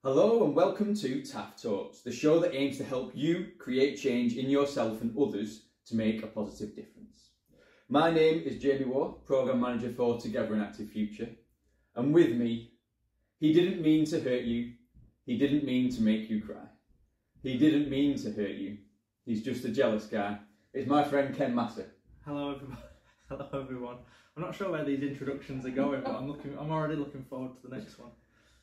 Hello and welcome to TaAF Talks, the show that aims to help you create change in yourself and others to make a positive difference. My name is Jamie Waugh, Programme Manager for Together an Active Future. And with me, he didn't mean to hurt you, he didn't mean to make you cry. He didn't mean to hurt you, he's just a jealous guy. It's my friend Ken Matter. Hello everyone. Hello everyone. I'm not sure where these introductions are going, but I'm already looking forward to the next one.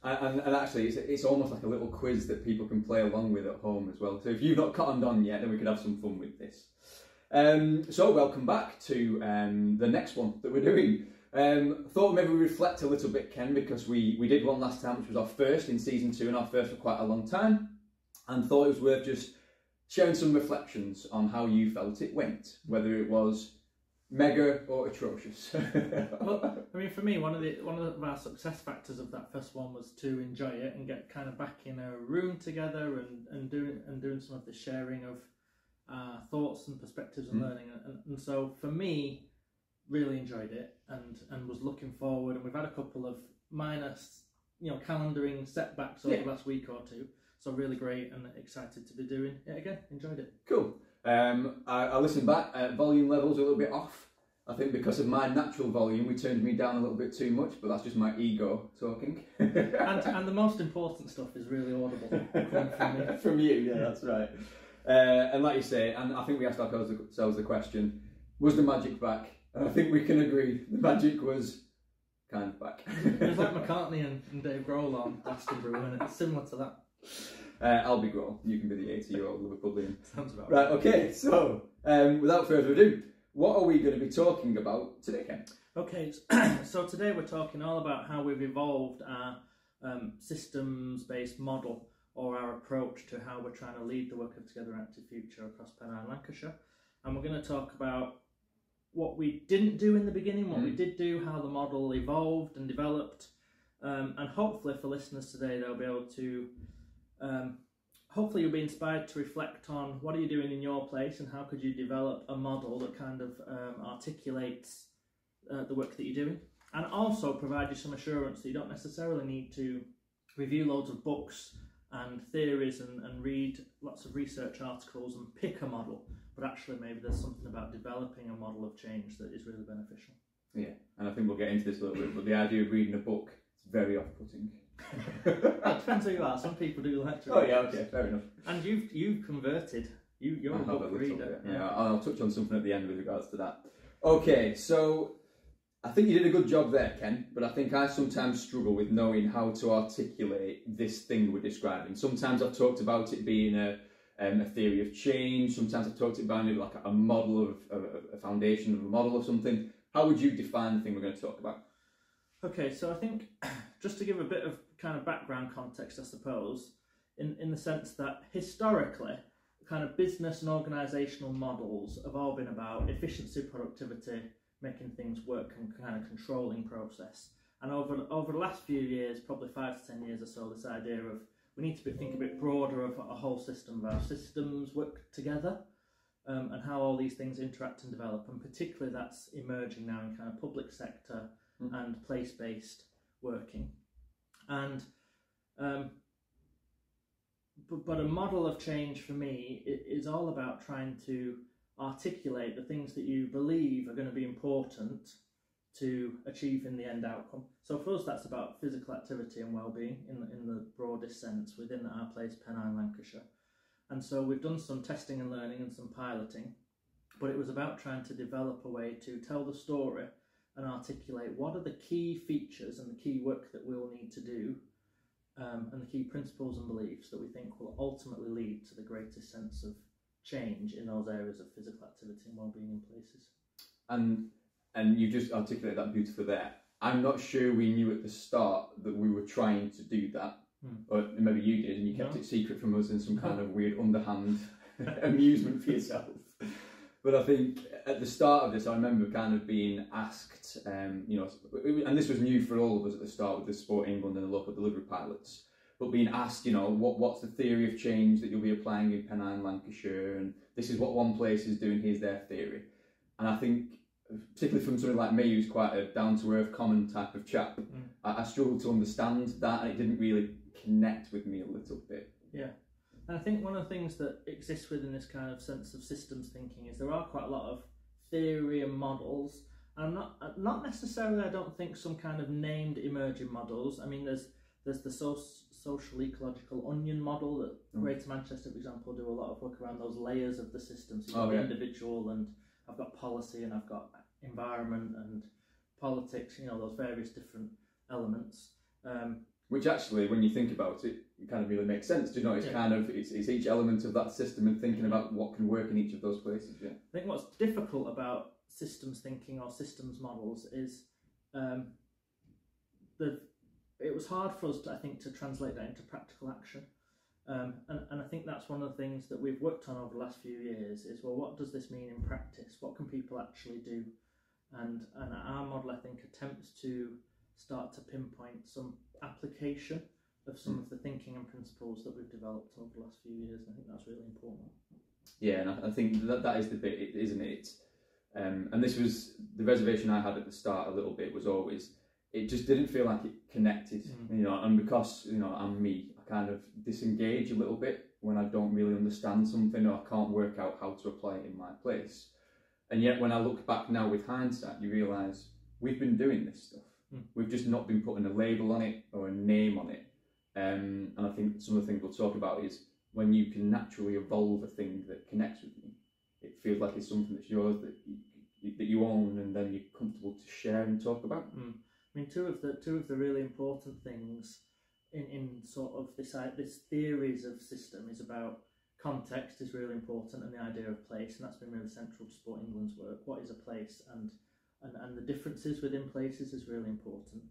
And actually, it's almost like a little quiz that people can play along with at home as well. So if you've not cottoned on yet, then we could have some fun with this. So welcome back to the next one that we're doing. Thought maybe we reflect a little bit, Ken, because we did one last time, which was our first in season 2 and our first for quite a long time. And thought it was worth just sharing some reflections on how you felt it went, whether it was mega or atrocious. Well, I mean, for me, one of our success factors of that first one was to enjoy it and get kind of back in a room together and doing some of the sharing of thoughts and perspectives and learning. And so for me, really enjoyed it and was looking forward. And we've had a couple of minor, calendaring setbacks over the last week or two. So really great and excited to be doing it again. Enjoyed it. Cool. I listened back, volume levels are a little bit off. I think because of my natural volume, we turned me down a little bit too much, but that's just my ego talking. and the most important stuff is really audible coming from me. From you, yeah, that's right. And like you say, and I think we asked ourselves the question, was the magic back? And I think we can agree, the magic was kind of back. It was like McCartney and Dave Grohl on Glastonbury, and it's similar to that. I'll be Grohl, you can be the 80-year-old Liverpoolian. Sounds about right. Okay, so without further ado, what are we going to be talking about today, Ken? Okay, so today we're talking all about how we've evolved our systems-based model or our approach to how we're trying to lead the work of Together an Active Future across Pennine and Lancashire. And we're going to talk about what we didn't do in the beginning, what we did do, how the model evolved and developed. And hopefully for listeners today, they'll be able to hopefully you'll be inspired to reflect on what are you doing in your place and how could you develop a model that kind of articulates the work that you're doing, and also provide you some assurance that you don't necessarily need to review loads of books and theories and read lots of research articles and pick a model, but actually maybe there's something about developing a model of change that is really beneficial. Yeah, and I think we'll get into this a little bit, but the idea of reading a book is very off-putting. That depends who you are. Some people do like to read. Oh yeah, okay, fair enough. And you've converted. You're a book reader. Yeah, I'll touch on something at the end with regards to that. Okay, so I think you did a good job there, Ken, but I think I sometimes struggle with knowing how to articulate this thing we're describing. Sometimes I've talked about it being a theory of change. Sometimes I've talked about it like a model of a foundation of a model of something. How would you define the thing we're going to talk about? Okay, so I think just to give a bit of kind of background context, I suppose, in the sense that historically, kind of business and organisational models have all been about efficiency, productivity, making things work and kind of controlling process. And over the last few years, probably 5 to 10 years or so, this idea of we need to think a bit broader of a whole system, of our systems work together and how all these things interact and develop. And particularly that's emerging now in kind of public sector and place-based working. And but a model of change for me is all about trying to articulate the things that you believe are going to be important to achieving the end outcome. So for us, that's about physical activity and well-being in the broadest sense within our place, Pennine, Lancashire. And so we've done some testing and learning and some piloting, but it was about trying to develop a way to tell the story and articulate what are the key features and the key work that we'll need to do and the key principles and beliefs that we think will ultimately lead to the greatest sense of change in those areas of physical activity and well-being in places. And you just articulated that beautifully there. I'm not sure we knew at the start that we were trying to do that, or maybe you did and you kept it secret from us in some kind of weird underhand amusement for yourself. But I think at the start of this, I remember kind of being asked, and this was new for all of us at the start with the Sport England and the local delivery pilots, but being asked, what's the theory of change that you'll be applying in Pennine, Lancashire, and this is what one place is doing, here's their theory. And I think, particularly from somebody like me, who's quite a down-to-earth, common type of chap, I struggled to understand that, and it didn't really connect with me a little bit. Yeah. And I think one of the things that exists within this kind of sense of systems thinking is there are quite a lot of theory and models. And not necessarily, I don't think, some kind of named emerging models. I mean, there's the social ecological onion model that Greater Manchester, for example, do a lot of work around those layers of the system. So you've got the individual, and I've got policy, and I've got environment and politics, you know, those various different elements. Which actually, when you think about it, it kind of really makes sense. Do you know? It's kind of it's each element of that system and thinking about what can work in each of those places. Yeah. I think what's difficult about systems thinking or systems models is it was hard for us, I think, to translate that into practical action. And I think that's one of the things that we've worked on over the last few years is, well, what does this mean in practice? What can people actually do? And our model, I think, attempts to start to pinpoint some application of some of the thinking and principles that we've developed over the last few years. And I think that's really important. Yeah, and I think that is the bit, isn't it? And this was the reservation I had at the start a little bit, was always, it just didn't feel like it connected, you know, and because, you know, I'm me, I kind of disengage a little bit when I don't really understand something or I can't work out how to apply it in my place. And yet when I look back now with hindsight, you realise we've been doing this stuff. We've just not been putting a label on it or a name on it. And I think some of the things we'll talk about is when you can naturally evolve a thing that connects with you, it feels like it's something that's yours, that you own, and then you're comfortable to share and talk about. I mean, two of the really important things in sort of this theories of system is about context is really important, and the idea of place, and that's been really central to Sport England's work. What is a place, and the differences within places is really important.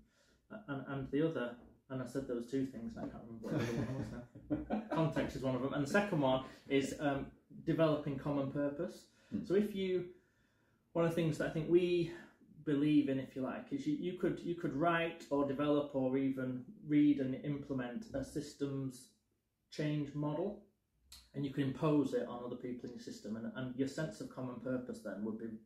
And the other, and I said there was two things, and I can't remember what the other one was now. Context is one of them, and the second one is developing common purpose. So one of the things that I think we believe in, if you like, is you could write or develop or even read and implement a systems change model, and you can impose it on other people in your system, and your sense of common purpose then would be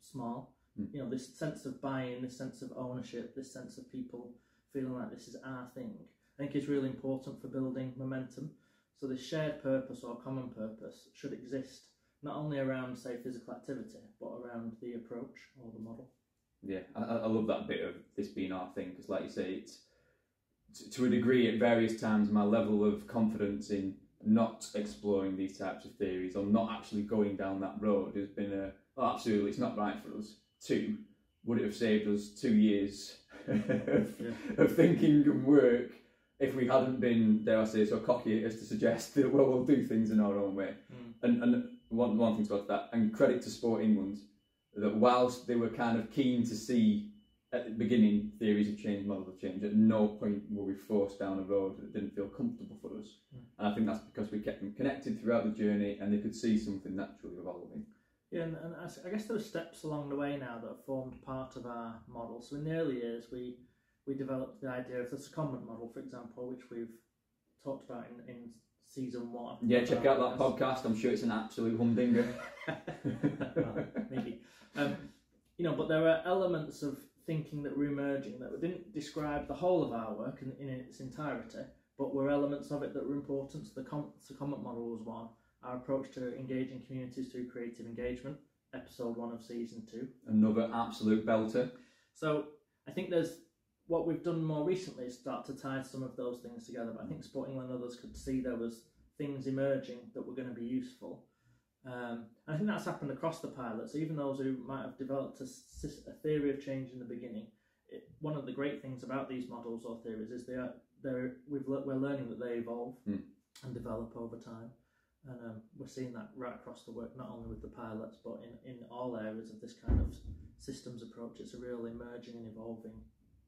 small. You know, this sense of buy-in, this sense of ownership, this sense of people feeling like this is our thing, I think is really important for building momentum. So this shared purpose or common purpose should exist not only around, say, physical activity, but around the approach or the model. Yeah, I love that bit of this being our thing, because like you say, it's to a degree at various times my level of confidence in not exploring these types of theories or not actually going down that road has been absolutely, it's not right for us. 2, would it have saved us 2 years of thinking and work if we hadn't been, dare I say, so cocky as to suggest that, well, we'll do things in our own way. And one thing to add to that, and credit to Sport England, that whilst they were kind of keen to see at the beginning theories of change, models of change, at no point were we forced down a road that didn't feel comfortable for us. And I think that's because we kept them connected throughout the journey and they could see something naturally evolving. Yeah, and I guess there were steps along the way now that have formed part of our model. So in the early years, we developed the idea of the secondment model, for example, which we've talked about in season 1. Yeah, check out that podcast. I'm sure it's an absolute humdinger. Well, maybe. You know, but there are elements of thinking that were emerging that didn't describe the whole of our work in its entirety, but were elements of it that were important. So the secondment model was one. Our approach to engaging communities through creative engagement, episode 1 of season 2. Another absolute belter. So I think what we've done more recently is start to tie some of those things together. But I think Sport England and others could see there was things emerging that were going to be useful. And I think that's happened across the pilot. So even those who might have developed a theory of change in the beginning, one of the great things about these models or theories is we're learning that they evolve and develop over time. And we're seeing that right across the work, not only with the pilots, but in all areas of this kind of systems approach. It's a real emerging and evolving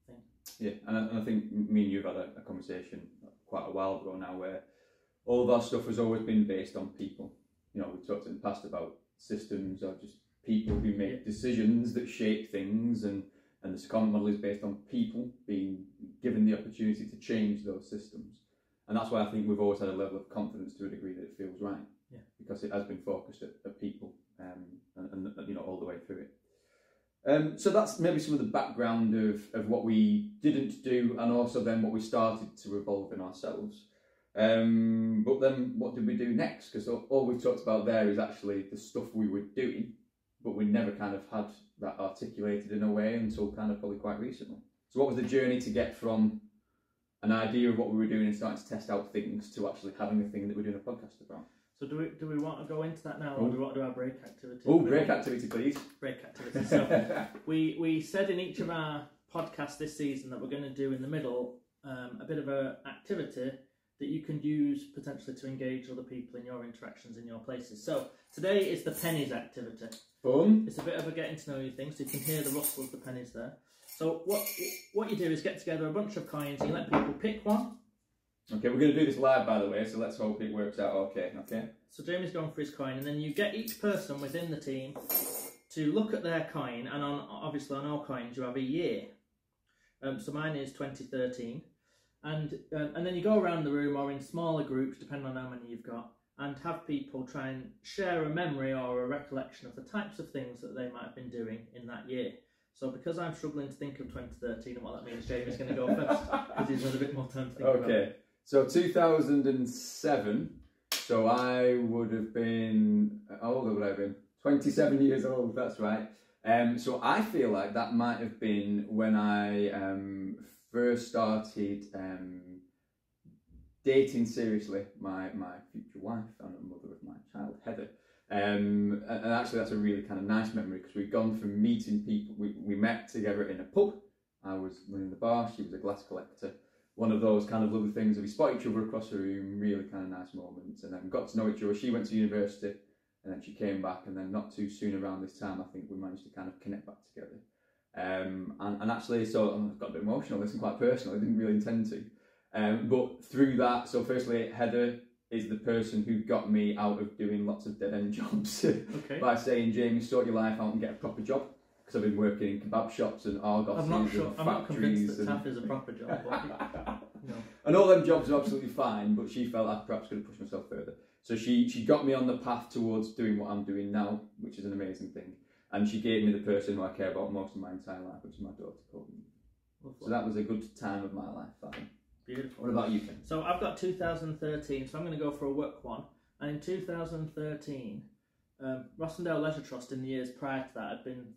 thing. Yeah, and I think me and you have had a conversation quite a while ago now where all of our stuff has always been based on people. You know, we've talked in the past about systems or just people who make decisions that shape things, and the secondment model is based on people being given the opportunity to change those systems. And that's why I think we've always had a level of confidence to a degree that it feels right. Yeah. Because it has been focused at people and you know, all the way through it. So that's maybe some of the background of what we didn't do, and also then what we started to evolve in ourselves. But then what did we do next? Because all we talked about there is actually the stuff we were doing, but we never kind of had that articulated in a way until kind of probably quite recently. So what was the journey to get from an idea of what we were doing and starting to test out things to actually having a thing that we're doing a podcast about? So do we want to go into that now, or do we want to do our break activity? Oh, break activity, please. Break activity. So we said in each of our podcasts this season that we're going to do in the middle a bit of an activity that you can use potentially to engage other people in your interactions in your places. So today is the pennies activity. Fun. It's a bit of a getting to know you thing, so you can hear the rustle of the pennies there. So what you do is get together a bunch of coins and you let people pick one. Okay, we're going to do this live, by the way, so let's hope it works out okay. So Jamie's going for his coin, and then you get each person within the team to look at their coin, and obviously on all coins you have a year. So mine is 2013, and then you go around the room or in smaller groups, depending on how many you've got, and have people try and share a memory or a recollection of the types of things that they might have been doing in that year. So because I'm struggling to think of 2013 and what that means, Jamie's going to go first, because he's had a bit more time to think about it. Okay, so 2007, so I would have been, how old would I have been? 27 years old, that's right. So I feel like that might have been when I first started dating seriously my future wife and the mother of my child, Heather. And actually that's a really kind of nice memory, because we'd gone from meeting people, we met together in a pub. I was running the bar, she was a glass collector. One of those kind of lovely things that we spot each other across the room, really kind of nice moments, and then got to know each other. She went to university and then she came back, and then not too soon around this time I think we managed to kind of connect back together. And actually, so I got a bit emotional, this is quite personal, I didn't really intend to. But through that, so firstly Heather is the person who got me out of doing lots of dead-end jobs by saying, Jamie, sort your life out and get a proper job. Because I've been working in kebab shops and Argos and factories. I'm not convinced that TaAF is a proper job. No. And all them jobs are absolutely fine, but she felt I perhaps could have pushed myself further. So she got me on the path towards doing what I'm doing now, which is an amazing thing. And she gave me the person who I care about most of my entire life, which is my daughter, Courtney. So that was a good time of my life, that one. Beautiful. What about you, Ken? So I've got 2013, so I'm going to go for a work one. And in 2013, Rossendale Leisure Trust in the years prior to that had been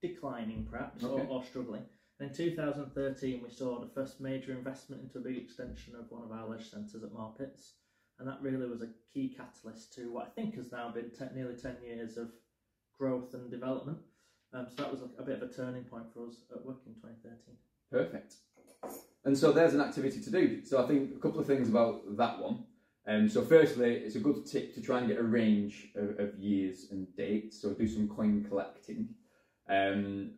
declining perhaps, or struggling. And in 2013 we saw the first major investment into a big extension of one of our leisure centres at Marpits, and that really was a key catalyst to what I think has now been nearly 10 years of growth and development. So that was a bit of a turning point for us at work in 2013. Perfect. And so there's an activity to do. So I think a couple of things about that one. So firstly, it's a good tip to try and get a range of years and dates, so do some coin collecting.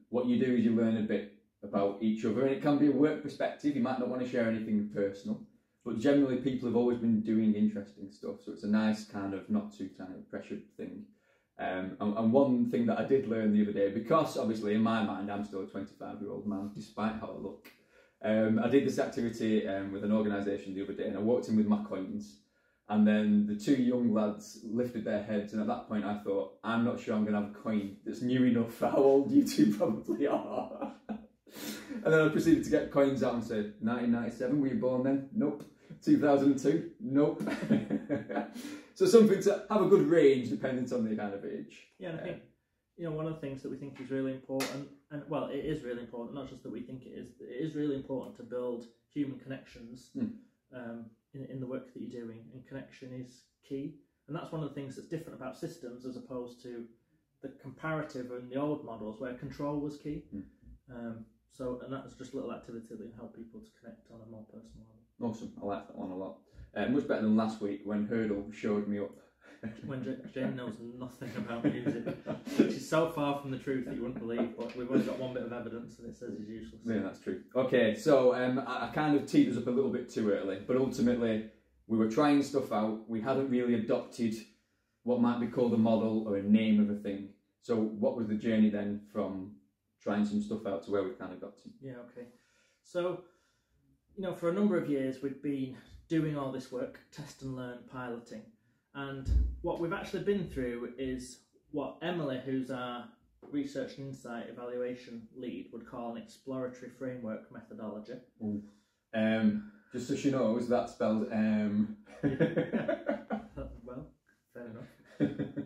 What you do is you learn a bit about each other, and it can be a work perspective. You might not want to share anything personal, but generally people have always been doing interesting stuff, so it's a nice kind of not too kind of pressured thing. And one thing that I did learn the other day, because obviously in my mind I'm still a 25-year-old man despite how I look, I did this activity with an organisation the other day, and I walked in with my coins. And then the two young lads lifted their heads, and at that point I thought, I'm not sure I'm going to have a coin that's new enough for how old you two probably are. And then I proceeded to get coins out and said, 1997, were you born then? Nope. 2002? Nope. So something to have a good range depending on the kind of age. Yeah, and I think, one of the things that we think is really important, and well, it is really important, not just that we think it is really important to build human connections. In the work that you're doing, and connection is key, and that's one of the things that's different about systems as opposed to the comparative and the old models where control was key. And that's just a little activity that can help people to connect on a more personal level. Awesome, I like that one a lot. Much better than last week when Hurdle showed me up. When Jane knows nothing about music, which is so far from the truth that you wouldn't believe, but we've only got one bit of evidence and it says he's useless. Yeah, that's true. Okay, so I kind of teed us up a little bit too early, but ultimately we were trying stuff out. We hadn't really adopted what might be called a model or a name of a thing. So what was the journey then from trying some stuff out to where we've kind of got to? Yeah, okay. So, for a number of years we've been doing all this work, test and learn, piloting. And what we've actually been through is what Emily, who's our research and insight evaluation lead would call an exploratory framework methodology. Just so she knows, that spells Well, fair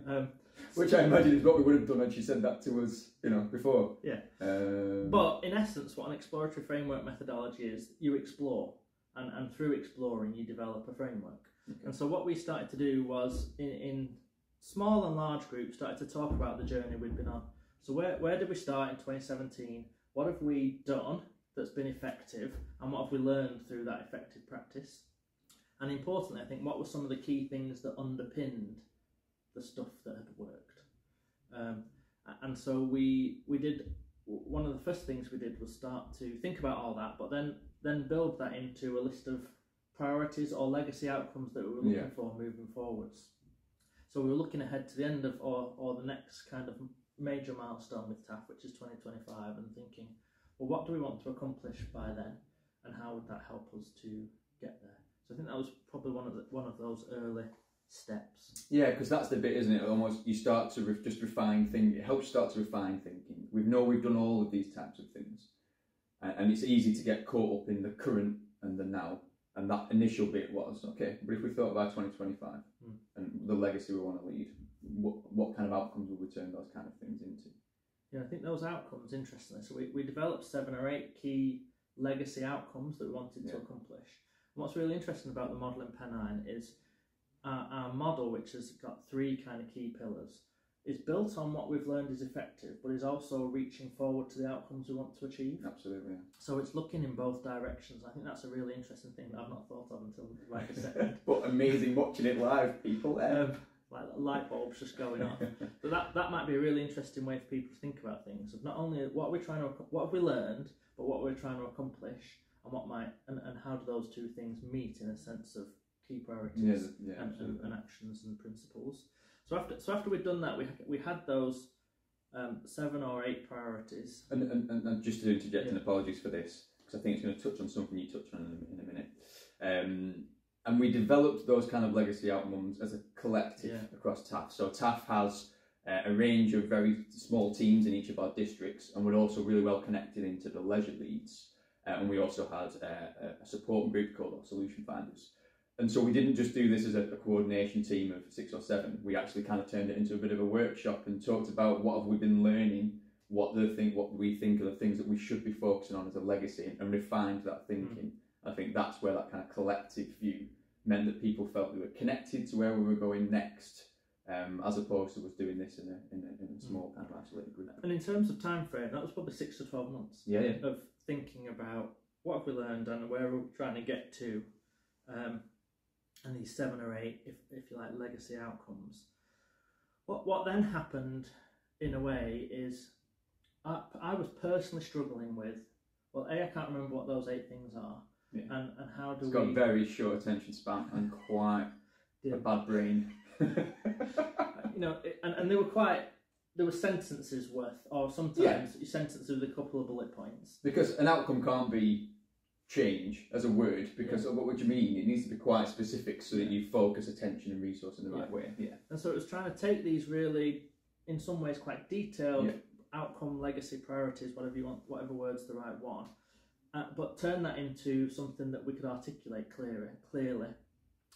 enough. Which I imagine is what we would have done when she said that to us, before. Yeah. But in essence, what an exploratory framework methodology is, you explore, and through exploring, you develop a framework. Okay. And so what we started to do was, in small and large groups, started to talk about the journey we'd been on. So where did we start in 2017? What have we done that's been effective, and what have we learned through that effective practice? And importantly, I think, what were some of the key things that underpinned the stuff that had worked? And so we did, one of the first things we did was start to think about all that, but then build that into a list of priorities or legacy outcomes that we were looking for moving forwards. So we were looking ahead to the end of, or the next kind of major milestone with TaAF, which is 2025, and thinking, well, what do we want to accomplish by then, and how would that help us to get there? So I think that was probably one of those early steps. Yeah, because that's the bit, isn't it? Almost you start to just refine thinking. It helps start to refine thinking. We've done all of these types of things, and it's easy to get caught up in the current and the now. And that initial bit was, okay, but if we thought about 2025 and the legacy we want to lead, what kind of outcomes would we turn those kind of things into? Yeah, I think those outcomes, interestingly, so we developed 7 or 8 key legacy outcomes that we wanted to accomplish. And what's really interesting about the model in Pennine is our model, which has got 3 kind of key pillars, is built on what we've learned is effective, but is also reaching forward to the outcomes we want to achieve. Absolutely. Yeah. So it's looking in both directions. I think that's a really interesting thing that I've not thought of until right a second. But amazing watching it live, people. Like light bulbs just going off. But that might be a really interesting way for people to think about things. Of not only what have we learned, but what we're trying to accomplish, and how do those two things meet in a sense of key priorities and actions and principles. So after we'd done that, we had those 7 or 8 priorities. And just to interject, and apologies for this, because I think it's going to touch on something you touched on in a minute. And we developed those kind of legacy outcomes as a collective across TaAF. So TaAF has a range of very small teams in each of our districts, and we're also really well connected into the leisure leads. And we also had a support group called our Solution Finders. And so we didn't just do this as a coordination team of 6 or 7. We actually kind of turned it into a bit of a workshop and talked about what have we been learning, what we think are the things that we should be focusing on as a legacy, and refined that thinking. I think that's where that kind of collective view meant that people felt we were connected to where we were going next, as opposed to us doing this in a small kind of isolated group. And in terms of time frame, that was probably 6 to 12 months of thinking about what have we learned and where we're trying to get to. And these 7 or 8, if you like, legacy outcomes. What then happened, in a way, is I was personally struggling with, well, I can't remember what those 8 things are, and how do It's got a very short attention span and quite a bad brain. And there were sentences worth, or sometimes sentences with a couple of bullet points. Because an outcome can't be change as a word, because of what do you mean? It needs to be quite specific so that you focus attention and resource in the right way. And so it was trying to take these really, in some ways, quite detailed outcome, legacy, priorities, whatever you want, whatever word's the right one, but turn that into something that we could articulate clearly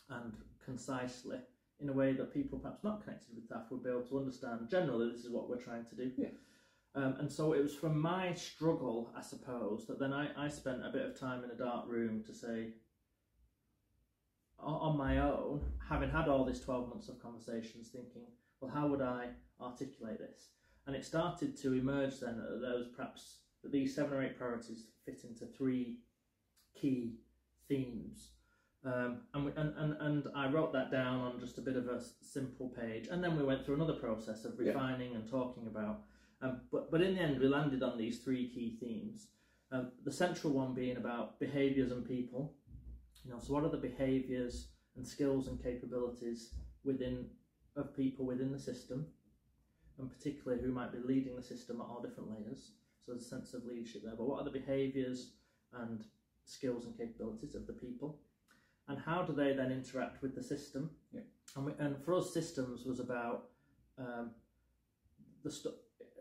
and concisely in a way that people perhaps not connected with TaAF would be able to understand. Generally, this is what we're trying to do. And so it was from my struggle, I suppose, that then I spent a bit of time in a dark room to say, on my own, having had all these 12 months of conversations, thinking, well, how would I articulate this? And it started to emerge then that these 7 or 8 priorities fit into 3 key themes. And I wrote that down on just a bit of a simple page, and then we went through another process of refining and talking about. But in the end, we landed on these 3 key themes. The central one being about behaviours and people. So what are the behaviours and skills and capabilities of people within the system, and particularly who might be leading the system at all different layers. So there's a sense of leadership there. But what are the behaviours and skills and capabilities of the people, and how do they then interact with the system? And for us, systems was about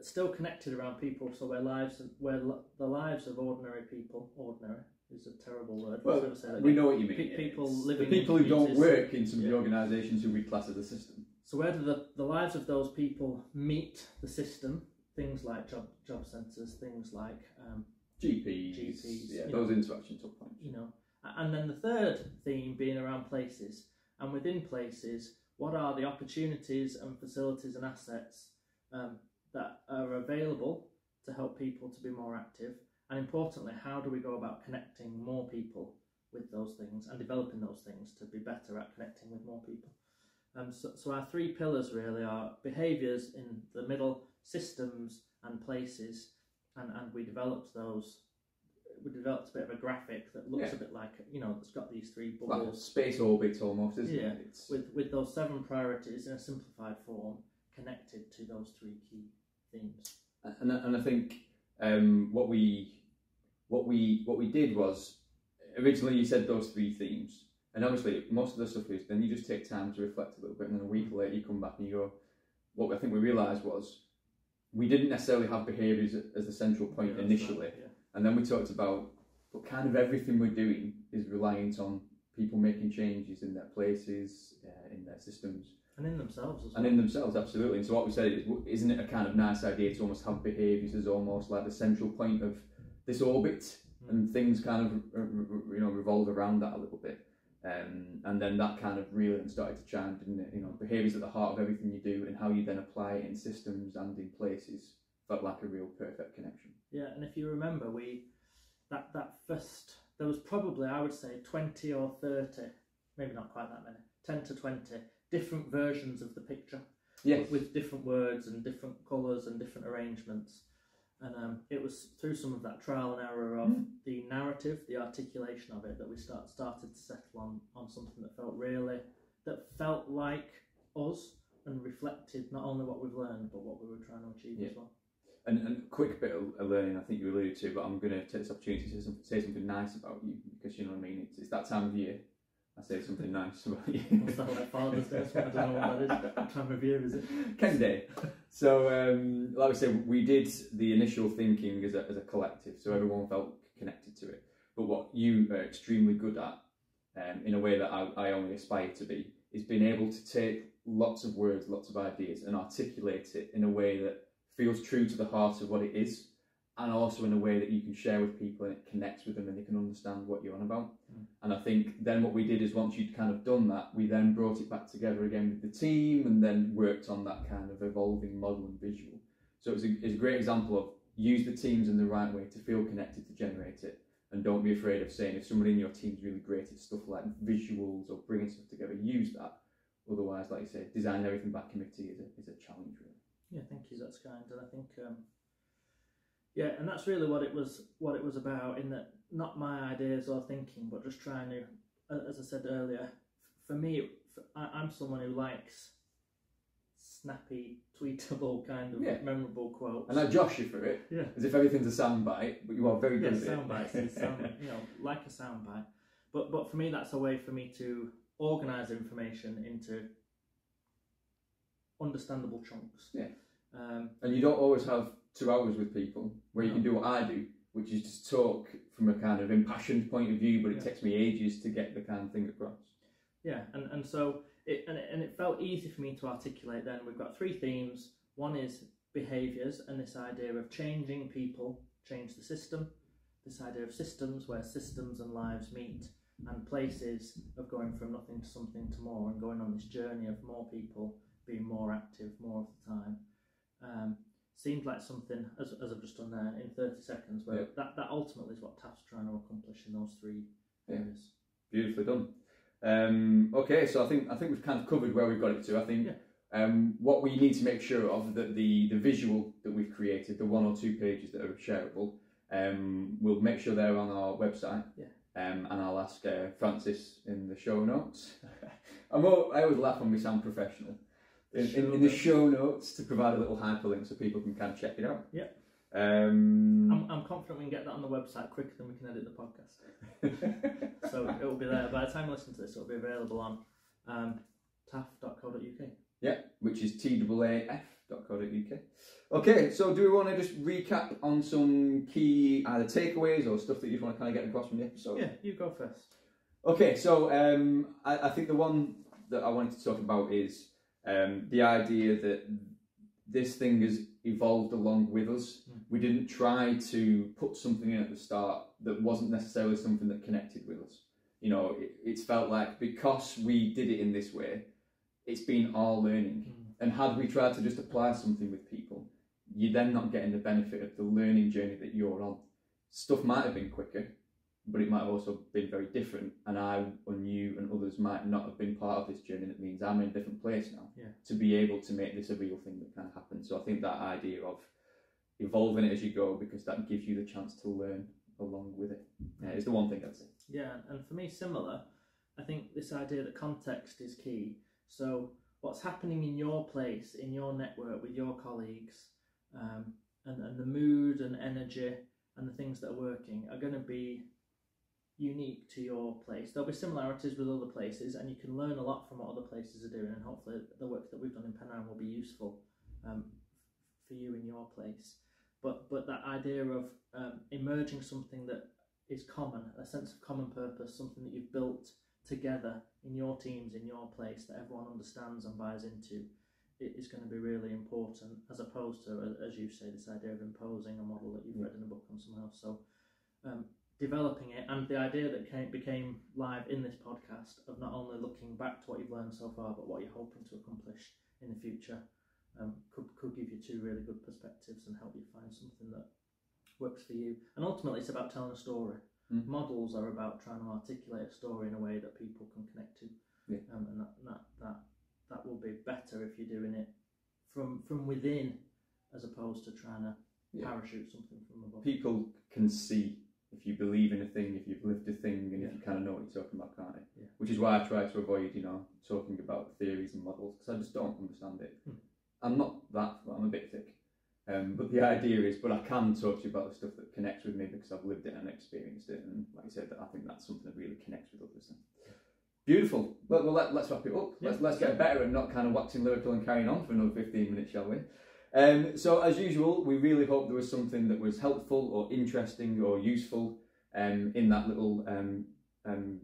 still connected around people. So where the lives of ordinary people, ordinary is a terrible word. Well, we know what you mean. People it's living the people who don't work in some of the yeah. organisations who we class as the system. So where do the lives of those people meet the system? Things like job centres, things like GPs, yeah, those interaction touch points. You know, and then the third theme being around places, and within places, what are the opportunities and facilities and assets that are available to help people to be more active, and importantly, how do we go about connecting more people with those things and developing those things to be better at connecting with more people. So our three pillars really are behaviours in the middle, systems and places, and we developed those. We developed a bit of a graphic that looks a bit like, you know, it's got these three bubbles. Like a space orbit almost, isn't it? Yeah, with those 7 priorities in a simplified form connected to those 3 key themes. And I think what we did was, originally you said those 3 themes, and obviously most of the stuff is, then you just take time to reflect a little bit, and then a week later you come back and you go, what I think we realised was, we didn't necessarily have behaviours as the central point initially. Right, yeah. And then we talked about, but kind of everything we're doing is reliant on people making changes in their places, in their systems. And in themselves as well. And in themselves, absolutely. And so what we said is, isn't it a kind of nice idea to almost have behaviours as almost like the central point of this orbit, and things kind of revolve around that a little bit. And then that kind of really started to chime, didn't it? You know, behaviours at the heart of everything you do, and how you then apply it in systems and in places felt like a real perfect connection. Yeah, and if you remember, that first, there was probably, I would say, 20 or 30, maybe not quite that many, 10 to 20 different versions of the picture. Yes. With different words and different colours and different arrangements. And it was through some of that trial and error of the narrative, the articulation of it, that we started to settle on something that felt like us and reflected not only what we've learned, but what we were trying to achieve as well. And a quick bit of learning, I think you alluded to, but I'm going to take this opportunity to say something nice about you, because you know what I mean, it's that time of year. I say something nice about you. What's that, like Father's Day? I don't know what that is. What time of year is it? Ken Day. So, like I said, we did the initial thinking as a collective, so everyone felt connected to it. But what you are extremely good at, in a way that I only aspire to be, is being able to take lots of words, lots of ideas, and articulate it in a way that feels true to the heart of what it is, and also in a way that you can share with people and it connects with them and they can understand what you're on about. And I think then what we did is, once you'd kind of done that, we then brought it back together again with the team and then worked on that kind of evolving model and visual. So it's a great example of, use the teams in the right way to feel connected to generate it, and don't be afraid of saying, if somebody in your team's really great at stuff like visuals or bringing stuff together, use that. Otherwise, like you say, design everything by committee is a challenge, really. Yeah, thank you. That's kind. And I think, and that's really what it was about. In that, not my ideas or thinking, but just trying to, as I said earlier, for me, I'm someone who likes snappy, tweetable kind of memorable quotes. And I josh you for it, as if everything's a soundbite, but you are very good at it. Soundbites is like a soundbite. But for me, that's a way for me to organise information into understandable chunks. Yeah. And you don't always have 2 hours with people where you can do what I do, which is just talk from a kind of impassioned point of view, but it takes me ages to get the kind of thing across. Yeah, and so it felt easy for me to articulate then. We've got 3 themes. One is behaviours, and this idea of changing people, change the system. This idea of systems, where systems and lives meet, and places of going from nothing to something to more, and going on this journey of more people being more active more of the time. Seemed like something, as I've just done there, in 30 seconds, where that ultimately is what TaAF's trying to accomplish in those 3 areas. Beautifully done. Okay, so I think we've kind of covered where we've got it to. I think what we need to make sure of, that the visual that we've created, the 1 or 2 pages that are shareable, we'll make sure they're on our website. And I'll ask Francis in the show notes. I always laugh when we sound professional. In the show notes, to provide a little hyperlink so people can kind of check it out. Yeah. I'm confident we can get that on the website quicker than we can edit the podcast. So it will be there. By the time you listen to this, it will be available on taaf.co.uk. Yeah, which is TAAF taaf.co.uk. Okay, so do we want to just recap on some key either takeaways or stuff that you want to kind of get across from the episode? Yeah, you go first. Okay, so I think the one that I wanted to talk about is the idea that this thing has evolved along with us. We didn't try to put something in at the start that wasn't necessarily something that connected with us. You know, it's felt like because we did it in this way, it's been our learning. And had we tried to just apply something with people, you're then not getting the benefit of the learning journey that you're on. Stuff might have been quicker, but it might have also been very different. And I and you and others might not have been part of this journey. That means I'm in a different place now to be able to make this a real thing that can happen. So I think that idea of evolving it as you go, because that gives you the chance to learn along with it, is the one thing I'd say. Yeah, and for me, similar. I think this idea that context is key. So what's happening in your place, in your network, with your colleagues, and the mood and energy and the things that are working are going to be unique to your place. There'll be similarities with other places, and you can learn a lot from what other places are doing, and hopefully the work that we've done in Penang will be useful for you in your place. But that idea of emerging something that is common, a sense of common purpose, something that you've built together in your teams, in your place, that everyone understands and buys into, it is going to be really important, as opposed to, as you say, this idea of imposing a model that you've read in a book on someone else. So developing it, and the idea that became live in this podcast of not only looking back to what you've learned so far, but what you're hoping to accomplish in the future, could give you two really good perspectives and help you find something that works for you. And ultimately, it's about telling a story. Models are about trying to articulate a story in a way that people can connect to, and that will be better if you're doing it from within, as opposed to trying to parachute something from above. People can see if you believe in a thing, if you've lived a thing, and if you kind of know what you're talking about, can't it? Yeah. Which is why I try to avoid, talking about theories and models, because I just don't understand it. I'm not that, I'm a bit thick. But the idea is, but I can talk to you about the stuff that connects with me because I've lived it and experienced it, and like I said, I think that's something that really connects with others. Beautiful. Well, let's wrap it up. Let's get better and not kind of waxing lyrical and carrying on for another 15 minutes, shall we? So as usual, we really hope there was something that was helpful or interesting or useful in that little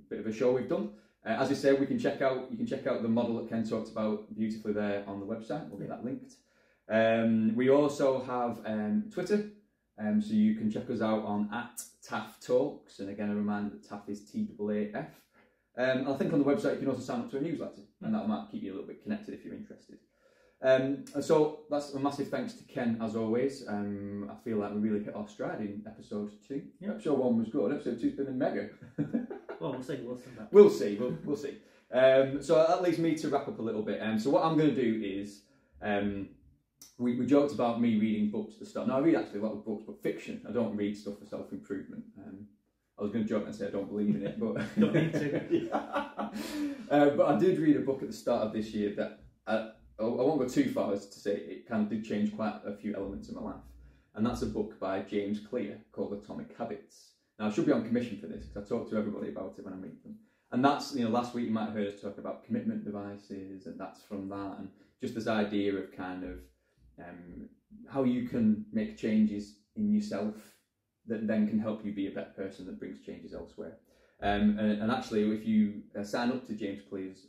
bit of a show we've done. As I said, you can check out the model that Ken talked about beautifully there on the website. We'll get that linked. We also have Twitter, so you can check us out on @TaAF Talks, and again a reminder that TaAF is TAAF. I think on the website you can also sign up to a newsletter, and that might keep you a little bit connected if you're interested. So that's a massive thanks to Ken as always. I feel like we really hit our stride in episode 2. Yeah. Episode 1 was good. Episode 2's been a mega. Well, we'll see. We'll see. We'll see. So that leaves me to wrap up a little bit. So what I'm going to do is, we joked about me reading books at the start. Now I read actually a lot of books, but fiction. I don't read stuff for self-improvement. I was going to joke and say I don't believe in it, but don't need to. But I did read a book at the start of this year that I won't go too far as to say it kind of did change quite a few elements of my life, and that's a book by James Clear called Atomic Habits. Now I should be on commission for this because I talk to everybody about it when I meet them, and that's last week you might have heard us talk about commitment devices, and that's from that, and just this idea of kind of how you can make changes in yourself that then can help you be a better person that brings changes elsewhere. And actually, if you sign up to James Clear's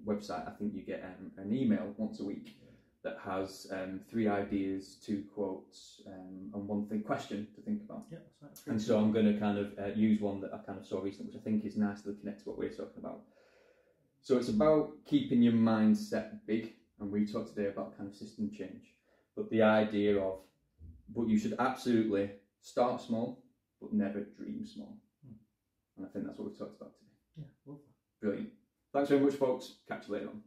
website, I think you get an email once a week that has 3 ideas, 2 quotes, and 1 question to think about. Yeah, that's right. And so I'm going to kind of use one that I kind of saw recently, which I think is nicely connected to what we're talking about. So it's about keeping your mindset big, and we talked today about kind of system change. But the idea of, but you should absolutely start small, but never dream small. And I think that's what we've talked about today. Yeah, lovely. Brilliant. Thanks very much, folks. Catch you later on.